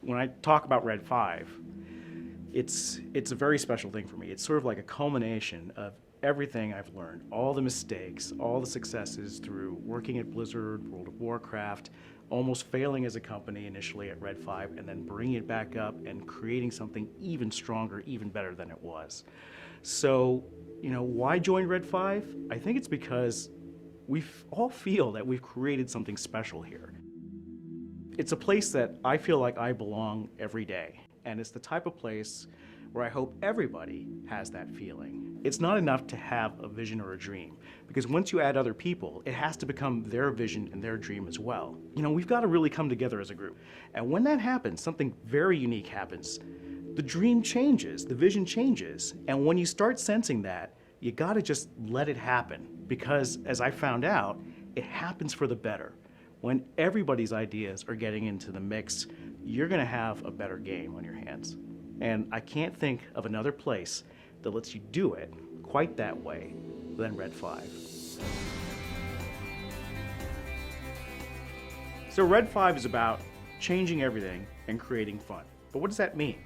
When I talk about Red 5, it's a very special thing for me. It's sort of like a culmination of everything I've learned, all the mistakes, all the successes through working at Blizzard, World of Warcraft, almost failing as a company initially at Red 5, and then bringing it back up and creating something even stronger, even better than it was. So, why join Red 5? I think it's because we all feel that we've created something special here. It's a place that I feel like I belong every day, and it's the type of place where I hope everybody has that feeling. It's not enough to have a vision or a dream, because once you add other people, it has to become their vision and their dream as well. We've got to really come together as a group. And when that happens, something very unique happens. The dream changes, the vision changes, and when you start sensing that, you got to just let it happen, because as I found out, it happens for the better. When everybody's ideas are getting into the mix, you're going to have a better game on your hands. And I can't think of another place that lets you do it quite that way than Red 5. So Red 5 is about changing everything and creating fun. But what does that mean?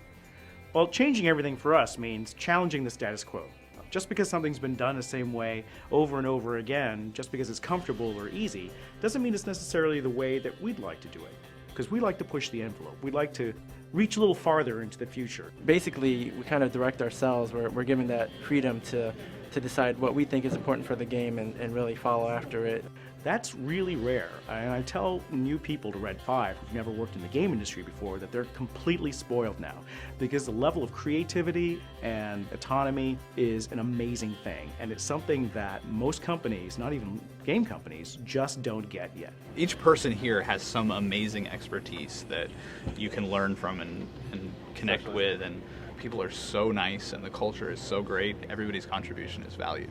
Well, changing everything for us means challenging the status quo. Just because something's been done the same way over and over again, just because it's comfortable or easy, doesn't mean it's necessarily the way that we'd like to do it. Because we like to push the envelope. We like to reach a little farther into the future. Basically, we kind of direct ourselves. We're given that freedom to decide what we think is important for the game and really follow after it. That's really rare. I tell new people to Red 5 who've never worked in the game industry before that they're completely spoiled now, because the level of creativity and autonomy is an amazing thing, and it's something that most companies, not even game companies, just don't get yet. Each person here has some amazing expertise that you can learn from and connect with, and people are so nice and the culture is so great. Everybody's contribution is valued.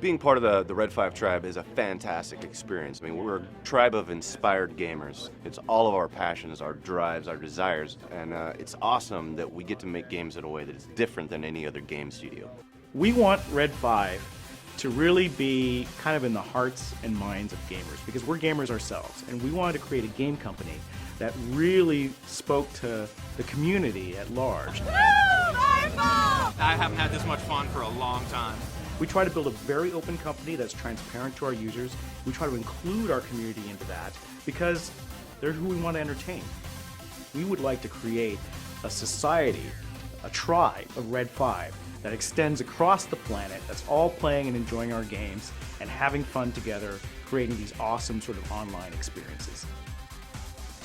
Being part of the Red 5 tribe is a fantastic experience. I mean, we're a tribe of inspired gamers. It's all of our passions, our drives, our desires, and it's awesome that we get to make games in a way that is different than any other game studio. We want Red 5 to really be kind of in the hearts and minds of gamers, because we're gamers ourselves, and we wanted to create a game company that really spoke to the community at large. I haven't had this much fun for a long time. We try to build a very open company that's transparent to our users. We try to include our community into that because they're who we want to entertain. We would like to create a society, a tribe of Red 5 that extends across the planet, that's all playing and enjoying our games and having fun together, creating these awesome sort of online experiences.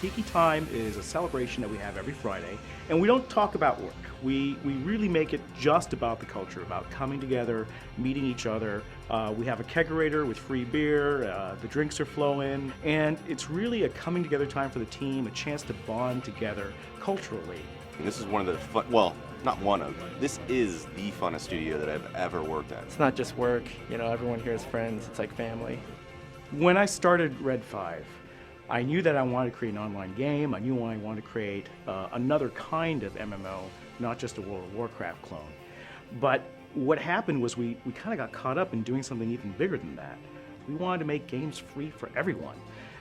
Tiki Time is a celebration that we have every Friday, and we don't talk about work. We really make it just about the culture, about coming together, meeting each other. We have a kegerator with free beer, the drinks are flowing, and it's really a coming together time for the team, a chance to bond together culturally. And this is one of the fun, well, not one of, this is the funnest studio that I've ever worked at. It's not just work, everyone here is friends, it's like family. When I started Red 5, I knew that I wanted to create an online game. I knew I wanted to create another kind of MMO, not just a World of Warcraft clone. But what happened was we kind of got caught up in doing something even bigger than that. We wanted to make games free for everyone.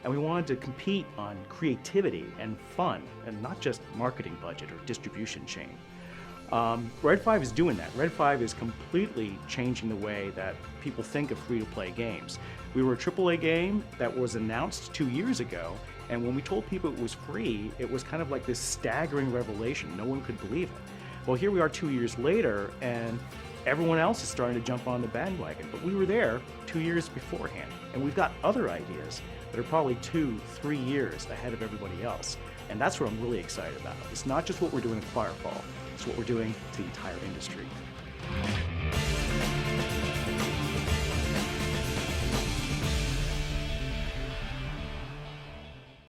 And we wanted to compete on creativity and fun, and not just marketing budget or distribution chain. Red 5 is doing that. Red 5 is completely changing the way that people think of free-to-play games. We were a AAA game that was announced 2 years ago, and when we told people it was free, it was kind of like this staggering revelation. No one could believe it. Well, here we are 2 years later, and everyone else is starting to jump on the bandwagon, but we were there 2 years beforehand, and we've got other ideas that are probably 2-3 years ahead of everybody else, and that's what I'm really excited about. It's not just what we're doing at Firefall, it's what we're doing to the entire industry.